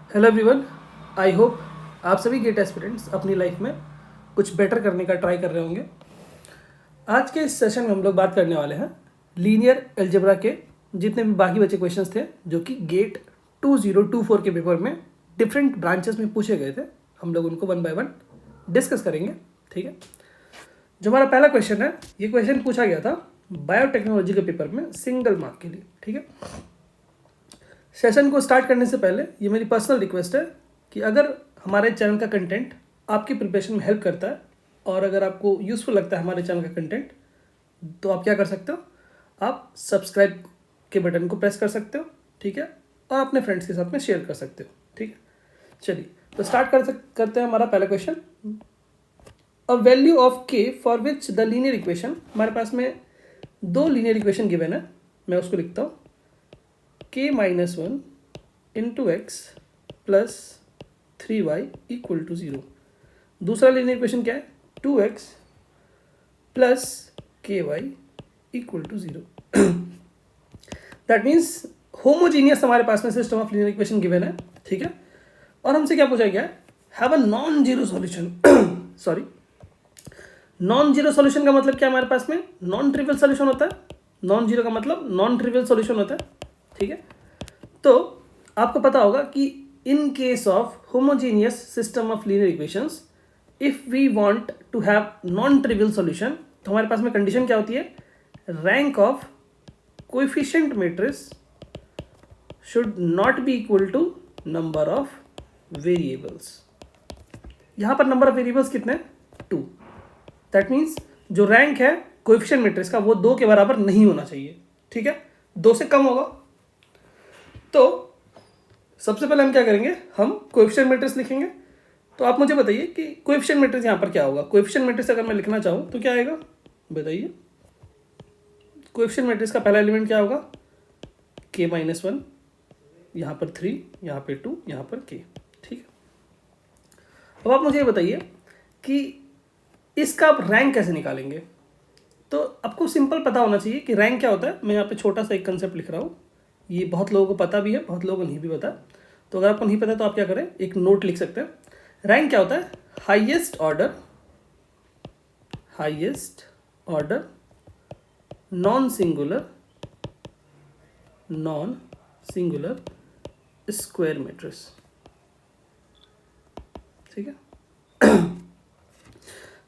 Hello everyone, I hope आप सभी gate aspirants अपनी लाइफ में कुछ बेटर करने का ट्राई कर रहे होंगे। आज के इस सेशन में हम लोग बात करने वाले हैं लीनियर अलजेब्रा के जितने भी बाकी बचे क्वेश्चंस थे जो कि गेट 2024 के पेपर में डिफरेंट ब्रांचेस में पूछे गए थे। हम लोग उनको वन बाय वन डिस्कस करेंगे। ठीक है, जो हमारा पहला क्वेश्चन है, ये क्वेश्चन पूछा गया था बायोटेक्नोलॉजी के पेपर में सिंगल मार्क के लिए। ठीक है, सेशन को स्टार्ट करने से पहले ये मेरी पर्सनल रिक्वेस्ट है कि अगर हमारे चैनल का कंटेंट आपकी प्रिपरेशन में हेल्प करता है और अगर आपको यूज़फुल लगता है हमारे चैनल का कंटेंट, तो आप क्या कर सकते हो, आप सब्सक्राइब के बटन को प्रेस कर सकते हो। ठीक है, और अपने फ्रेंड्स के साथ में शेयर कर सकते हो। ठीक है, चलिए तो स्टार्ट करते हैं हमारा पहला क्वेश्चन। अ वैल्यू ऑफ के for which the linear equation, हमारे पास में दो लीनियर इक्वेशन गिवन है, मैं उसको लिखता हूँ k minus 1 into x plus 3y equal to 0। दूसरा लीनियर इक्वेशन क्या है, 2x plus ky equal to 0। That means homogeneous हमारे पास में system of linear equation given है। ठीक है, और हमसे क्या पूछा गया है, have a non zero solution. Sorry, non zero solution का मतलब क्या, हमारे पास में नॉन ट्रिवियल सॉल्यूशन होता है। नॉन जीरो का मतलब नॉन ट्रिवियल सॉल्यूशन होता है। ठीक है, तो आपको पता होगा कि in case of homogeneous system of linear equations, if we want to have non trivial solution, तो हमारे पास में कंडीशन क्या होती है, rank of coefficient matrix should not be equal to number of variables. यहां पर नंबर ऑफ वेरिएबल्स कितने हैं, 2। दैट मीन्स जो रैंक है कोएफिशिएंट मैट्रिक्स का वो 2 के बराबर नहीं होना चाहिए। ठीक है, 2 से कम होगा तो सबसे पहले हम क्या करेंगे, हम कोएफिशिएंट मैट्रिक्स लिखेंगे। तो आप मुझे बताइए कि कोएफिशिएंट मैट्रिक्स यहाँ पर क्या होगा। कोएफिशिएंट मैट्रिक्स अगर मैं लिखना चाहूँ तो क्या आएगा, बताइए। कोएफिशिएंट मैट्रिक्स का पहला एलिमेंट क्या होगा, k माइनस 1, यहाँ पर 3, यहाँ पे 2, यहाँ पर k। ठीक है, अब आप मुझे ये बताइए कि इसका आप रैंक कैसे निकालेंगे। तो आपको सिंपल पता होना चाहिए कि रैंक क्या होता है। मैं यहाँ पे छोटा सा एक कंसेप्ट लिख रहा हूँ, ये बहुत लोगों को पता भी है, बहुत लोगों को नहीं भी पता। तो अगर आपको नहीं पता तो आप क्या करें, एक नोट लिख सकते हैं। रैंक क्या होता है, highest order non singular square matrix. ठीक है,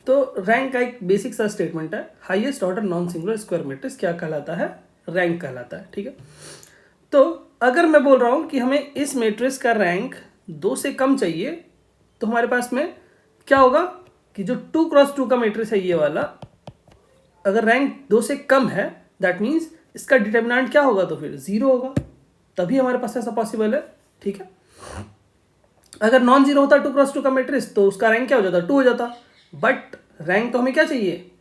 तो रैंक का एक बेसिक सा स्टेटमेंट है, highest order non singular square matrix क्या कहलाता है, रैंक कहलाता है। ठीक है, तो अगर मैं बोल रहा हूं कि हमें इस मैट्रिक्स का रैंक 2 से कम चाहिए, तो हमारे पास में क्या होगा कि जो 2x2 का मैट्रिक्स है ये वाला, अगर रैंक 2 से कम है, दैट मीन्स इसका डिटर्मिनेंट क्या होगा, तो फिर 0 होगा, तभी हमारे पास ऐसा पॉसिबल है। ठीक है, अगर नॉन जीरो होता 2x2 का मैट्रिक्स तो उसका रैंक क्या हो जाता, 2 हो जाता। बट रैंक तो हमें क्या चाहिए,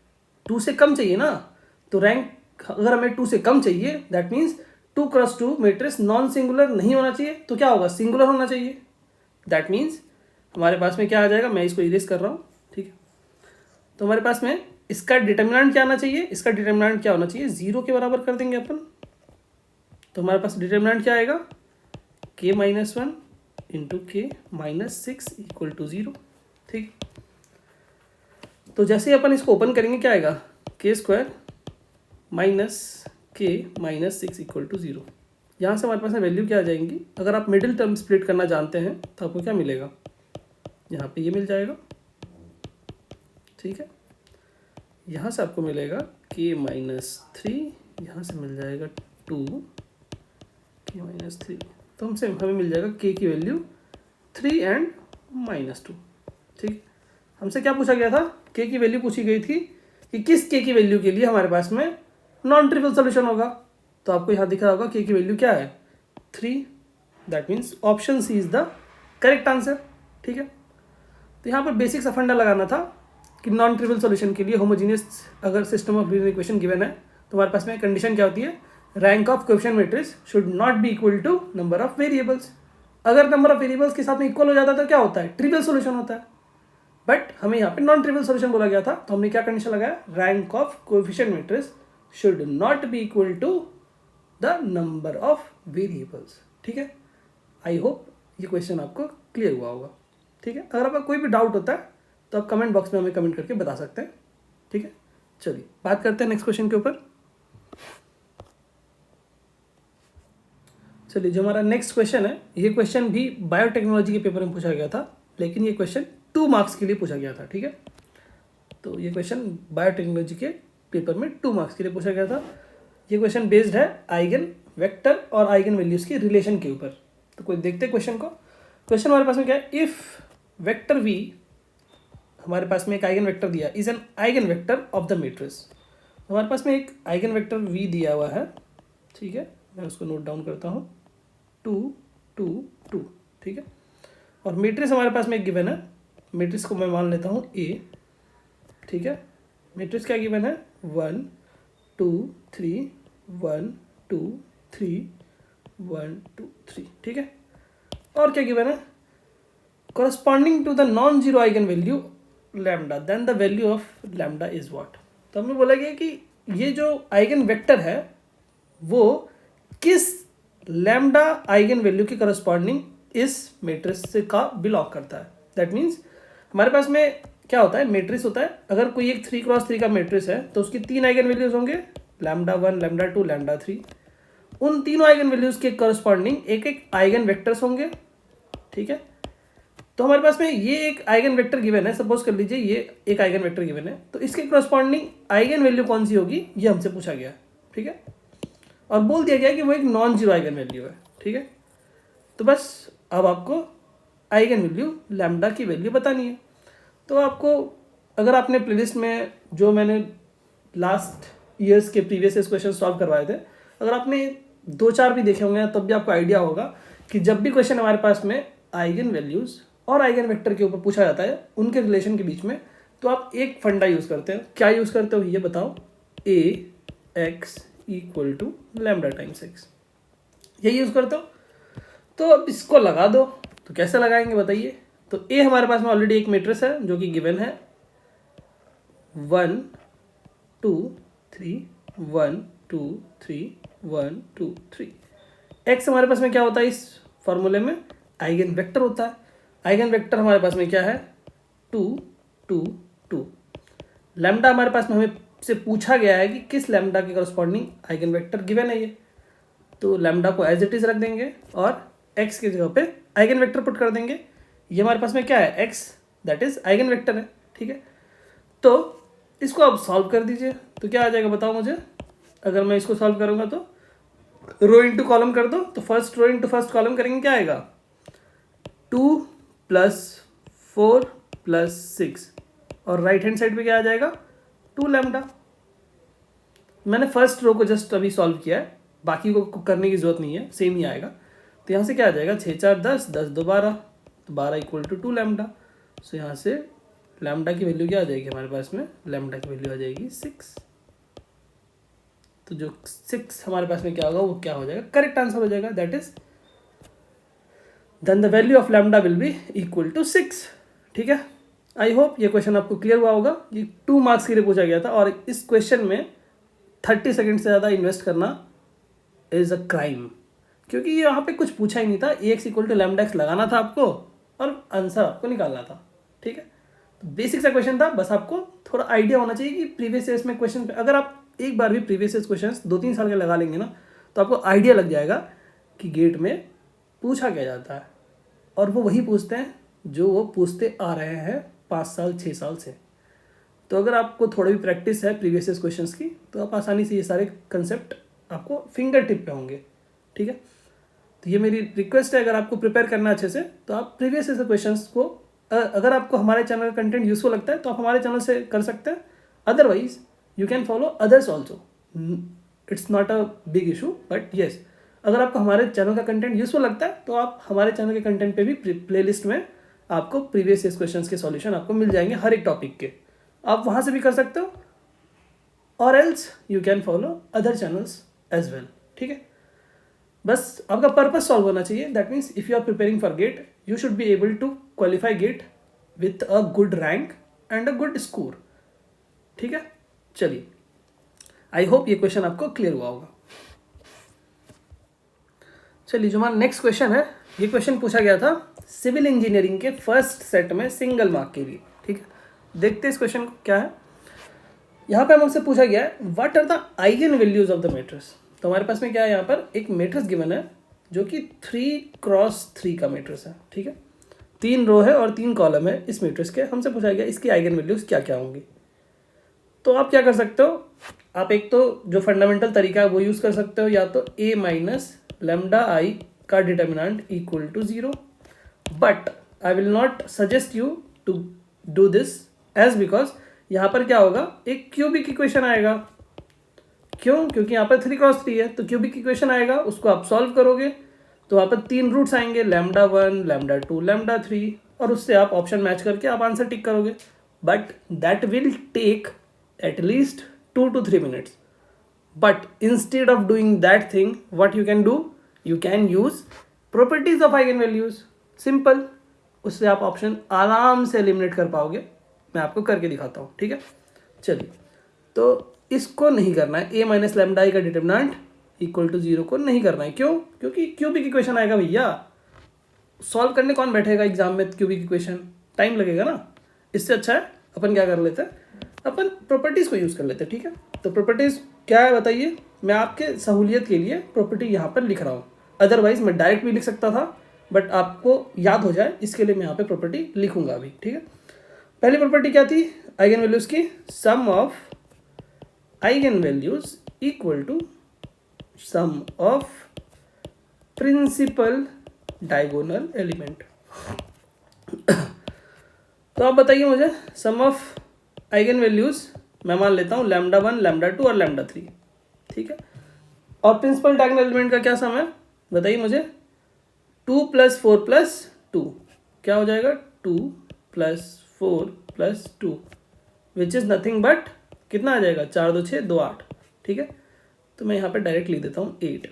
2 से कम चाहिए ना। तो रैंक अगर हमें 2 से कम चाहिए, that means 2x2 matrix non singular नहीं होना चाहिए, तो क्या होगा, सिंगुलर होना चाहिए। दैट मीन्स हमारे पास में क्या आ जाएगा, मैं इसको इरेज कर रहा हूँ। ठीक है, तो हमारे पास में इसका डिटर्मिनेंट क्या आना चाहिए, इसका डिटर्मिनेंट क्या होना चाहिए, 0 के बराबर कर देंगे अपन। तो हमारे पास डिटर्मिनेंट क्या आएगा, k minus 1 into k minus 6 equal to 0। ठीक, तो जैसे ही अपन इसको ओपन करेंगे क्या आएगा, k square minus k minus 6 equal to 0। यहाँ से हमारे पास में वैल्यू क्या आ जाएंगी, अगर आप मिडिल टर्म स्प्लिट करना जानते हैं तो आपको क्या मिलेगा, यहाँ पे ये मिल जाएगा। ठीक है, यहाँ से आपको मिलेगा k माइनस 3, यहाँ से मिल जाएगा 2 k माइनस 3, तो हमें मिल जाएगा k की वैल्यू 3 एंड माइनस 2। ठीक, हमसे क्या पूछा गया था, k की वैल्यू पूछी गई थी कि किस k की वैल्यू के लिए हमारे पास में नॉन ट्रिवियल सॉल्यूशन होगा। तो आपको यहाँ दिख रहा होगा k की वैल्यू क्या है, 3। That means option C is the correct answer. ठीक है, तो यहाँ पर बेसिक सा फंडा लगाना था कि नॉन ट्रिवियल सॉल्यूशन के लिए होमोजीनियस अगर system of linear equation given है, तो हमारे पास में कंडीशन क्या होती है, rank of coefficient matrix should not be equal to number of variables. अगर नंबर ऑफ वेरिएबल्स के साथ में इक्वल हो जाता है तो क्या होता है, ट्रिवियल सॉल्यूशन होता है। बट हमें यहाँ पे नॉन ट्रिवियल सॉल्यूशन बोला गया था, तो हमने क्या कंडीशन लगाया, rank of coefficient matrix should not be equal to the number of variables. ठीक है, आई होप ये क्वेश्चन आपको क्लियर हुआ होगा। ठीक है, अगर आपका कोई भी डाउट होता है तो आप कमेंट बॉक्स में हमें कमेंट करके बता सकते हैं। ठीक है, चलिए बात करते हैं नेक्स्ट क्वेश्चन के ऊपर। चलिए, जो हमारा नेक्स्ट क्वेश्चन है, ये क्वेश्चन भी बायोटेक्नोलॉजी के पेपर में पूछा गया था, लेकिन ये क्वेश्चन 2 मार्क्स के लिए पूछा गया था। ठीक है, तो ये क्वेश्चन बायोटेक्नोलॉजी के पेपर में 2 मार्क्स के लिए पूछा गया था। ये क्वेश्चन बेस्ड है आइगन वेक्टर और आइगन वैल्यूज के रिलेशन के ऊपर। तो कोई देखते हैं क्वेश्चन को। क्वेश्चन हमारे पास में क्या है, इफ वेक्टर वी, हमारे पास में एक आइगन वेक्टर दिया, is an eigen vector of the matrix. हमारे पास में एक आइगन वेक्टर वी दिया हुआ है। ठीक है, मैं उसको नोट डाउन करता हूँ, 2 2 2। ठीक है, और मैट्रिक्स हमारे पास में एक गिवन है, मैट्रिक्स को मैं मान लेता हूँ ए। ठीक है, मैट्रिक्स क्या गिवन है, 1 2 3 1 2 3 1 2 3। ठीक है, और क्या गिवन है, corresponding to the non-zero eigenvalue lambda, then the value of lambda is what। तो हमने बोला गया कि ये जो आइगन वेक्टर है वो किस लैम्डा आइगन वैल्यू के करस्पॉन्डिंग इस मैट्रिक्स का बिलोंग करता है। दैट मीन्स हमारे पास में क्या होता है, मैट्रिक्स होता है, अगर कोई एक 3x3 का मैट्रिक्स है तो उसकी 3 आइगन वैल्यूज होंगे, लैम्डा 1 लैम्डा 2 लैम्डा 3। उन तीनों आइगन वैल्यूज के करस्पॉन्डिंग एक एक आइगन वेक्टर्स होंगे। ठीक है, तो हमारे पास में ये एक आइगन वेक्टर गिवन है, सपोज कर लीजिए ये एक आइगन वेक्टर गिवन है, तो इसके करस्पॉन्डिंग आइगन वैल्यू कौन सी होगी ये हमसे पूछा गया। ठीक है, और बोल दिया गया कि वो एक नॉन जीरो आइगन वैल्यू है। ठीक है, तो बस अब आपको आइगन वैल्यू लैम्डा की वैल्यू बतानी है। तो आपको, अगर आपने प्लेलिस्ट में जो मैंने लास्ट ईयर्स के प्रीवियस ईयर्स क्वेश्चन सॉल्व करवाए थे, अगर आपने 2-4 भी देखे होंगे तब भी आपको आइडिया होगा कि जब भी क्वेश्चन हमारे पास में आइगन वैल्यूज और आइगन वेक्टर के ऊपर पूछा जाता है, उनके रिलेशन के बीच में, तो आप एक फंडा यूज़ करते हैं। क्या यूज़ करते हो ये बताओ, A X equal to lambda times X, यही यूज़ करते हो। तो अब इसको लगा दो, तो कैसे लगाएंगे बताइए। तो ए हमारे पास में ऑलरेडी एक मैट्रिक्स है जो कि गिवन है 1 2 3 1 2 3 1 2 3। एक्स हमारे पास में क्या होता है, इस फॉर्मूले में आइगन वेक्टर होता है। आइगन वेक्टर हमारे पास में क्या है, 2 2 2। लैम्डा हमारे पास में हमें से पूछा गया है कि किस लैम्डा के करस्पॉन्डिंग आइगन वेक्टर गिवन है ये, तो लैम्डा को एज इट इज रख देंगे और एक्स की जगह पे आइगन वेक्टर पुट कर देंगे। ये हमारे पास में क्या है, x, that is eigen vector है। ठीक है, तो इसको आप सॉल्व कर दीजिए, तो क्या आ जाएगा बताओ मुझे। अगर मैं इसको सॉल्व करूंगा तो रो इंटू कॉलम कर दो, तो first row into first column करेंगे, क्या आएगा 2 + 4 + 6, और राइट हैंड साइड पे क्या आ जाएगा 2 लैम्डा। मैंने फर्स्ट रो को जस्ट अभी सॉल्व किया है, बाकी को करने की जरूरत नहीं है, सेम ही आएगा। तो यहाँ से क्या आ जाएगा, 6 4 10 10 2 12, तो 12 इक्वल टू 2 लैम्डा। सो यहाँ से लैम्डा की वैल्यू क्या आ जाएगी हमारे पास में, लैम्डा की वैल्यू आ जाएगी 6। तो जो 6 हमारे पास में क्या होगा, वो क्या हो जाएगा, करेक्ट आंसर हो जाएगा। That is then the value of lambda will be equal to 6। ठीक है, आई होप ये क्वेश्चन आपको क्लियर हुआ होगा। ये 2 मार्क्स के लिए पूछा गया था, और इस क्वेश्चन में 30 सेकंड से ज़्यादा इन्वेस्ट करना इज़ अ क्राइम, क्योंकि यहाँ पे कुछ पूछा ही नहीं था। A X equal to lambda X लगाना था आपको और आंसर आपको निकालना था। ठीक है, तो बेसिक सा क्वेश्चन था, बस आपको थोड़ा आइडिया होना चाहिए कि प्रीवियस ईयर्स में क्वेश्चन, अगर आप एक बार भी प्रीवियस ईयर्स क्वेश्चन 2-3 साल के लगा लेंगे ना, तो आपको आइडिया लग जाएगा कि गेट में पूछा क्या जाता है। और वो वही पूछते हैं जो वो पूछते आ रहे हैं 5 साल 6 साल से। तो अगर आपको थोड़ी भी प्रैक्टिस है प्रीवियस ईयर्स क्वेश्चंस की, तो आप आसानी से ये सारे कंसेप्ट आपको फिंगर टिप पे होंगे। ठीक है, तो ये मेरी रिक्वेस्ट है, अगर आपको प्रिपेयर करना अच्छे से, तो आप प्रीवियस ईयर्स क्वेश्चंस को, अगर आपको हमारे चैनल का कंटेंट यूजफुल लगता है तो आप हमारे चैनल से कर सकते हैं। Otherwise you can follow others also, it's not a big issue, but yes, अगर आपको हमारे चैनल का कंटेंट यूजफुल लगता है तो आप हमारे चैनल के कंटेंट पे भी प्लेलिस्ट में आपको प्रीवियस ईयर्स क्वेश्चंस के सॉल्यूशन आपको मिल जाएंगे हर एक टॉपिक के, आप वहाँ से भी कर सकते हो, और else you can follow other channels as well. ठीक है, बस आपका पर्पस सॉल्व होना चाहिए। That means if you are preparing for GATE, you should be able to qualify GATE with a good rank and a good score. ठीक है, चलिए, I hope ये क्वेश्चन आपको क्लियर हुआ होगा। चलिए, जो हमारा नेक्स्ट क्वेश्चन है ये क्वेश्चन पूछा गया था सिविल इंजीनियरिंग के फर्स्ट सेट में सिंगल मार्क के लिए, ठीक है। देखते हैं इस क्वेश्चन को क्या है। यहाँ पे हमसे पूछा गया है what are the eigen values of the matrix. तो हमारे पास में क्या है, यहाँ पर एक मैट्रिक्स गिवन है जो कि 3x3 का मैट्रिक्स है, ठीक है। 3 रो है और 3 कॉलम है इस मैट्रिक्स के। हमसे पूछा गया इसकी आइगन वैल्यूज क्या क्या होंगी। तो आप क्या कर सकते हो, आप एक तो जो फंडामेंटल तरीका है वो यूज़ कर सकते हो, या तो a माइनस लेमडा आई का determinant equal to 0, but I will not suggest you to do this as because यहाँ पर क्या होगा, एक क्यूबिक इक्वेशन आएगा। क्यों? क्योंकि यहाँ पर 3x3 है, तो क्यूबिक इक्वेशन आएगा, उसको आप सॉल्व करोगे तो वहाँ पर 3 रूट्स आएंगे, λ1, λ2, λ3, और उससे आप ऑप्शन मैच करके आप आंसर टिक करोगे। But that will take at least 2 to 3 minutes. But instead of doing that thing, what you can do? You can use properties of eigenvalues. Simple. उससे आप ऑप्शन आराम से एलिमिनेट कर पाओगे। मैं आपको करके दिखाता हूँ, ठीक है। चलिए, तो इसको नहीं करना है, a माइनस लेमडा आई का डिटर्मिनेंट इक्वल टू 0 को नहीं करना है। क्यों? क्योंकि क्यूबिक इक्वेशन आएगा भैया, सॉल्व करने कौन बैठेगा एग्जाम में क्यूबिक इक्वेशन, टाइम लगेगा ना। इससे अच्छा है अपन क्या कर लेते हैं, अपन प्रॉपर्टीज़ को यूज़ कर लेते हैं, ठीक है। तो प्रॉपर्टीज़ क्या है बताइए, मैं आपके सहूलियत के लिए प्रॉपर्टी यहाँ पर लिख रहा हूँ, अदरवाइज मैं डायरेक्ट भी लिख सकता था, बट आपको याद हो जाए इसके लिए मैं यहाँ पे प्रॉपर्टी लिखूंगा अभी, ठीक है। पहली प्रॉपर्टी क्या थी आइगन वैल्यूज़ की, sum of eigen values equal to sum of principal diagonal element. तो आप बताइए मुझे सम ऑफ आइगन वैल्यूज़ मैं मान लेता हूँ λ1, λ2 और λ3, ठीक है। और प्रिंसिपल डायगोनल एलिमेंट का क्या सम है बताइए मुझे, 2 + 4 + 2 क्या हो जाएगा, 2 + 4 + 2 विच इज़ नथिंग बट कितना आ जाएगा, 4 2 6 2 8, ठीक है। तो मैं यहाँ पर डायरेक्ट लिख देता हूँ 8,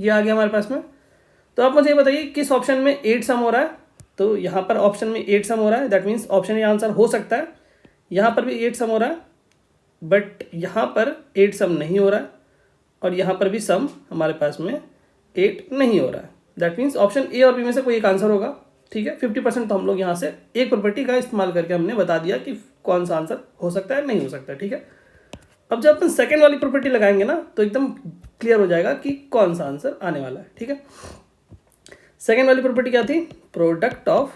ये आ गया हमारे पास में। तो आप मुझे ये बताइए किस ऑप्शन में 8 सम हो रहा है। तो यहाँ पर ऑप्शन में 8 सम हो रहा है, that means option A answer हो सकता है। यहाँ पर भी 8 सम हो रहा है, बट यहाँ पर 8 सम नहीं हो रहा है, और यहाँ पर भी सम हमारे पास में 8 नहीं हो रहा है। दैट मीन्स ऑप्शन ए और बी में से कोई एक आंसर होगा, ठीक है। 50% तो हम लोग यहाँ से एक प्रॉपर्टी का इस्तेमाल करके हमने बता दिया कि कौन सा आंसर हो सकता है, नहीं हो सकता, ठीक है। अब जब अपन सेकेंड वाली प्रॉपर्टी लगाएंगे ना तो एकदम क्लियर हो जाएगा कि कौन सा आंसर आने वाला है, ठीक है। सेकेंड वाली प्रॉपर्टी क्या थी, product of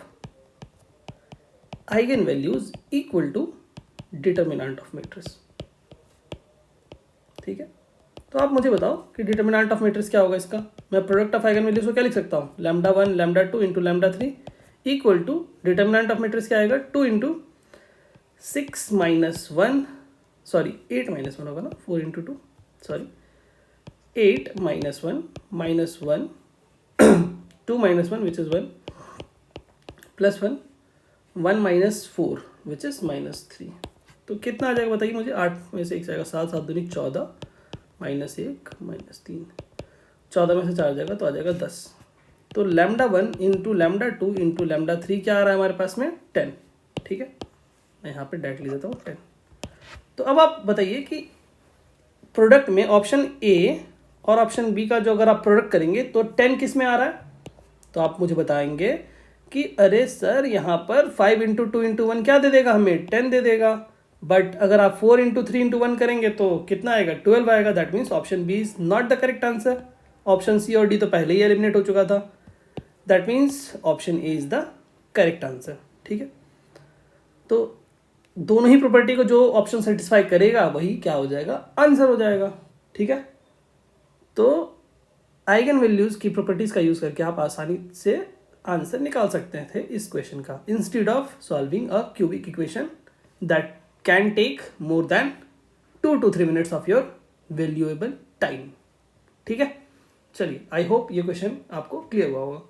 eigen values equal to determinant of matrix, ठीक है। तो आप मुझे बताओ कि डिटर्मिनेंट ऑफ मैट्रिक्स क्या होगा इसका। मैं प्रोडक्ट ऑफ आइगन वैल्यूज को क्या लिख सकता हूँ, λ1 λ2 into λ3 equal to determinant of matrix क्या आएगा, 2 इंटू 6 - 1 सॉरी 8 - 1 होगा ना, 4 into 2 sorry 8 - 1 -1 2 - 1 which is 1 +1 1 - 4 which is -3। तो कितना आ जाएगा बताइए मुझे, 8 में से 1 जाएगा 7 7 दूनी 14 -1 -3 14 में से 4 जाएगा तो आ जाएगा 10। तो λ1 इंटू λ2 इंटू λ3 क्या आ रहा है हमारे पास में, 10, ठीक है। मैं यहाँ पे डायरेक्ट लिख देता हूँ 10। तो अब आप बताइए कि प्रोडक्ट में ऑप्शन ए और ऑप्शन बी का जो अगर आप प्रोडक्ट करेंगे तो 10 किस में आ रहा है। तो आप मुझे बताएंगे कि अरे सर यहाँ पर 5 इंटू 2 इंटू 1 क्या दे देगा, हमें 10 दे देगा, बट अगर आप 4 इंटू 3 इंटू 1 करेंगे तो कितना आएगा, 12 आएगा। That means option B is not the correct answer. Option C और डी तो पहले ही एलिमिनेट हो चुका था। That means option A is the correct answer, ठीक है। तो दोनों ही प्रॉपर्टी को जो ऑप्शन सेटिस्फाई करेगा वही क्या हो जाएगा, आंसर हो जाएगा, ठीक है। तो आइगन वैल्यूज़ की प्रॉपर्टीज़ का यूज़ करके आप आसानी से आंसर निकाल सकते थे इस क्वेश्चन का, instead of solving a cubic equation that can take more than 2 to 3 minutes of your valuable time, ठीक है। चलिए, आई होप ये क्वेश्चन आपको क्लियर हुआ होगा।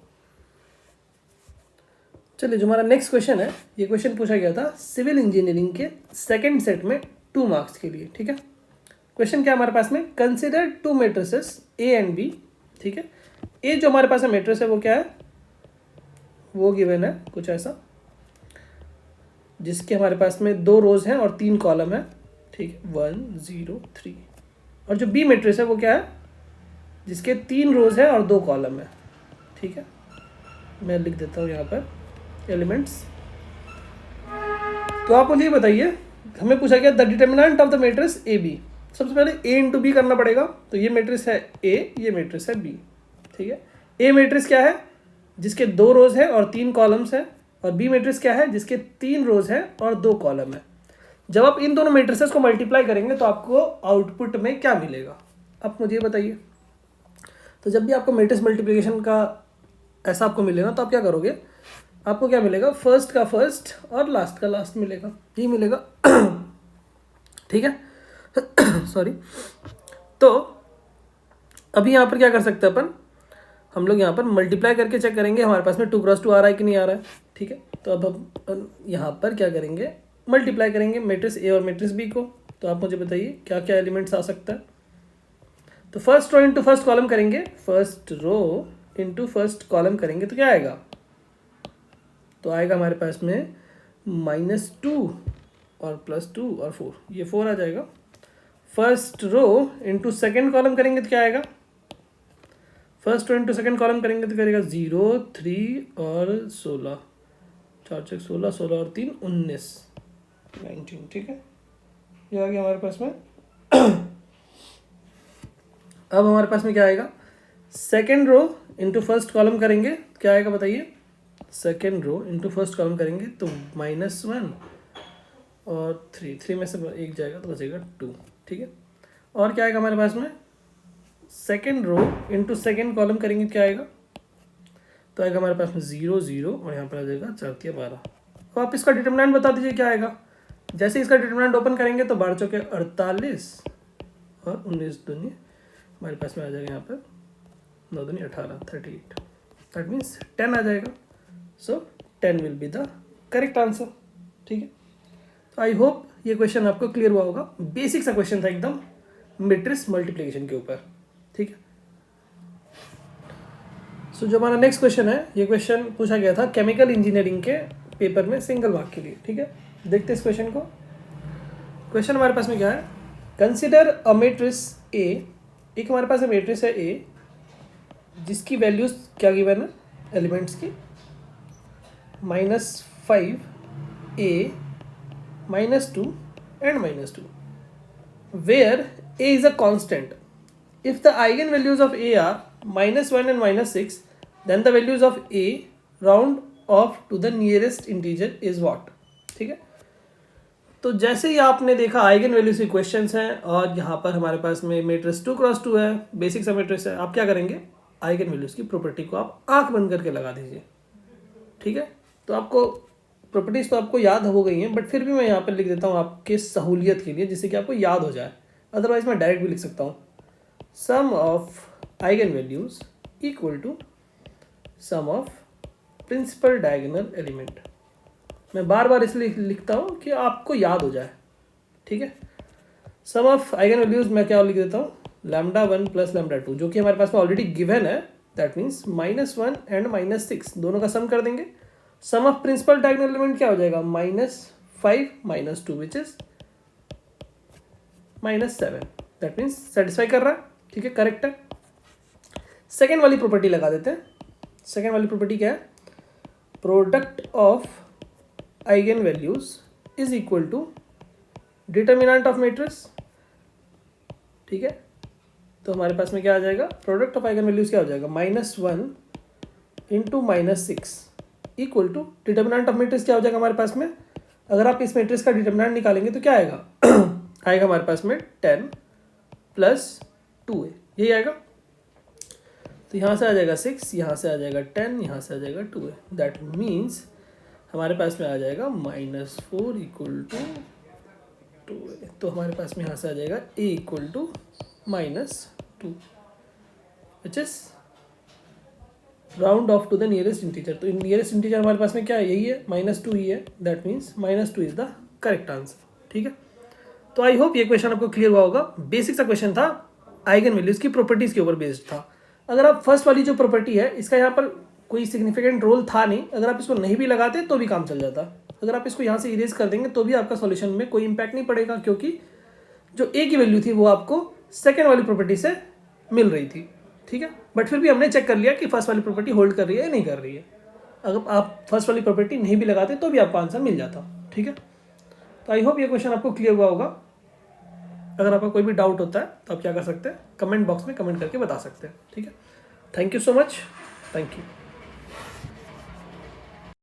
चलिए, जो हमारा नेक्स्ट क्वेश्चन है, ये क्वेश्चन पूछा गया था सिविल इंजीनियरिंग के सेकेंड सेट में 2 मार्क्स के लिए, ठीक है। क्वेश्चन क्या हमारे पास में, consider 2 matrices A and B, ठीक है। ए जो हमारे पास में मैट्रिक्स है वो क्या है, वो गिवन है कुछ ऐसा जिसके हमारे पास में 2 रोज हैं और 3 कॉलम है, ठीक है, 1 0 3। और जो बी मैट्रिक्स है वो क्या है, जिसके 3 रोज है और 2 कॉलम है, ठीक है। मैं लिख देता हूँ यहाँ पर एलिमेंट्स। तो आप मुझे ये बताइए, हमें पूछा गया the determinant of the matrix A B. सबसे पहले ए इंटू बी करना पड़ेगा। तो ये मैट्रिक्स है ए, ये मैट्रिक्स है बी, ठीक है। ए मैट्रिक्स क्या है, जिसके 2 रोज है और 3 कॉलम्स है, और बी मैट्रिक्स क्या है, जिसके 3 रोज है और 2 कॉलम है। जब आप इन दोनों मैट्रिसेस को मल्टीप्लाई करेंगे तो आपको आउटपुट में क्या मिलेगा, आप मुझे बताइए। तो जब भी आपको मैट्रिक्स मल्टीप्लिकेशन का ऐसा आपको मिले ना, तो आप क्या करोगे, आपको क्या मिलेगा, फर्स्ट का फर्स्ट और लास्ट का लास्ट मिलेगा, ये मिलेगा। ठीक है। सॉरी। तो अभी यहाँ पर क्या कर सकते हैं अपन, हम लोग यहाँ पर मल्टीप्लाई करके चेक करेंगे हमारे पास में 2 क्रॉस 2 आ रहा है कि नहीं आ रहा है, ठीक है। तो अब हम यहाँ पर क्या करेंगे, मल्टीप्लाई करेंगे मैट्रिक्स ए और मैट्रिक्स बी को। तो आप मुझे बताइए क्या क्या एलिमेंट्स आ सकता है। तो first row into first column करेंगे, first row into first column करेंगे तो क्या आएगा, तो आएगा हमारे पास में -2 और +2 और 4, ये 4 आ जाएगा। First row into second column करेंगे तो क्या आएगा, first row into second column करेंगे तो करेगा 0, 3 और 16, 4 6 16, 16 और 3 19, 19, ठीक है। ये आ गया हमारे पास में। अब हमारे पास में क्या आएगा, second row into first column करेंगे क्या आएगा बताइए, second row into first column करेंगे तो -1 और 3 में से एक जाएगा तो बचेगा 2, ठीक है। और क्या आएगा हमारे पास में, second row into second column करेंगे क्या आएगा, तो आएगा हमारे पास में 0 0 और यहाँ पर आ जाएगा 4 3 12। तो आप इसका डिटरमिनेंट बता दीजिए क्या आएगा। जैसे इसका डिटरमिनेंट ओपन करेंगे तो 12 चौके 48 और 19 दूनी हमारे पास में आ जाएगा, यहाँ पर 9 दूनी 18, 38, दैट मीन्स 10 आ जाएगा। सो 10 will be the correct answer, ठीक है। तो आई होप ये क्वेश्चन आपको क्लियर हुआ होगा। बेसिक सा क्वेश्चन था एकदम मैट्रिक्स मल्टीप्लिकेशन के ऊपर, ठीक है। सो जो हमारा नेक्स्ट क्वेश्चन है, ये क्वेश्चन पूछा गया था केमिकल इंजीनियरिंग के पेपर में सिंगल मार्क के लिए, ठीक है। देखते हैं इस क्वेश्चन को। क्वेश्चन हमारे पास में क्या है, कंसिडर अ मैट्रिक्स ए। एक हमारे पास मैट्रिक्स है ए जिसकी वैल्यूज क्या गिवन है, एलिमेंट्स की -5 a -2 and -2 where a is a constant. If the eigenvalues of a are -1 and -6 then the values of a round off to the nearest integer is what, ठीक है। तो जैसे ही आपने देखा आइगन वैल्यूज के questions हैं और यहाँ पर हमारे पास में मैट्रिक्स 2 क्रॉस 2 है, बेसिक सा मैट्रिक्स है। आप क्या करेंगे, आइगन वैल्यूज की प्रॉपर्टी को आप आंख बंद करके लगा दीजिए, ठीक है। तो आपको प्रॉपर्टीज तो आपको याद हो गई हैं, बट फिर भी मैं यहाँ पर लिख देता हूँ आपके सहूलियत के लिए, जिससे कि आपको याद हो जाए। अदरवाइज मैं डायरेक्ट भी लिख सकता हूँ, sum of eigen values equal to sum of principal diagonal element. मैं बार बार इसलिए लिखता हूँ कि आपको याद हो जाए, ठीक है। सम ऑफ आइगन वैल्यूज मैं क्या लिख देता हूँ, λ1 + λ2, जो कि हमारे पास में ऑलरेडी गिवन है। दैट मीन्स -1 एंड -6 दोनों का सम कर देंगे। सम ऑफ प्रिंसिपल डायगोनल एलिमेंट क्या हो जाएगा, -5 - 2 which is -7। That means satisfy कर रहा है, ठीक है, करेक्ट है। सेकेंड वाली प्रॉपर्टी लगा देते हैं। सेकेंड वाली प्रॉपर्टी क्या है, product of eigen values is equal to determinant of matrix, ठीक है। तो हमारे पास में क्या आ जाएगा, प्रोडक्ट ऑफ आइगन वैल्यूज क्या हो जाएगा, -1 into -6 equal to determinant of matrix क्या हो जाएगा हमारे पास में। अगर आप इस मैट्रिक्स का डिटर्मिनेंट निकालेंगे तो क्या आएगा आएगा हमारे पास में 10 + 2a, यही आएगा। तो यहाँ से आ जाएगा 6, यहाँ से आ जाएगा 10, यहाँ से आ जाएगा 2a। दैट मीन्स हमारे पास में आ जाएगा -4 = 2a। तो हमारे पास में यहाँ से आ जाएगा a = -2 which is round off to the nearest integer. तो नियरेस्ट इंटीजर हमारे पास में क्या है, यही है, -2 ही है। That means -2 is the correct answer, ठीक है। तो आई होप ये क्वेश्चन आपको क्लियर हुआ होगा। बेसिक सा क्वेश्चन था, आइगन वैल्यूज की प्रॉपर्टीज के ऊपर बेस्ड था। अगर आप फर्स्ट वाली जो प्रॉपर्टी है, इसका यहाँ पर कोई सिग्निफिकेंट रोल था नहीं। अगर आप इसको नहीं भी लगाते तो भी काम चल जाता। अगर आप इसको यहाँ से इरेज कर देंगे तो भी आपका सॉल्यूशन में कोई इंपैक्ट नहीं पड़ेगा, क्योंकि जो ए की वैल्यू थी वो आपको सेकेंड वाली प्रॉपर्टी से मिल रही थी, ठीक है। बट फिर भी हमने चेक कर लिया कि फर्स्ट वाली प्रॉपर्टी होल्ड कर रही है या नहीं कर रही है। अगर आप फर्स्ट वाली प्रॉपर्टी नहीं भी लगाते तो भी आपको आंसर मिल जाता। ठीक है, तो आई होप ये क्वेश्चन आपको क्लियर हुआ होगा। अगर आपका कोई भी डाउट होता है तो आप क्या कर सकते हैं, कमेंट बॉक्स में कमेंट करके बता सकते हैं। ठीक है, thank you so much, thank you.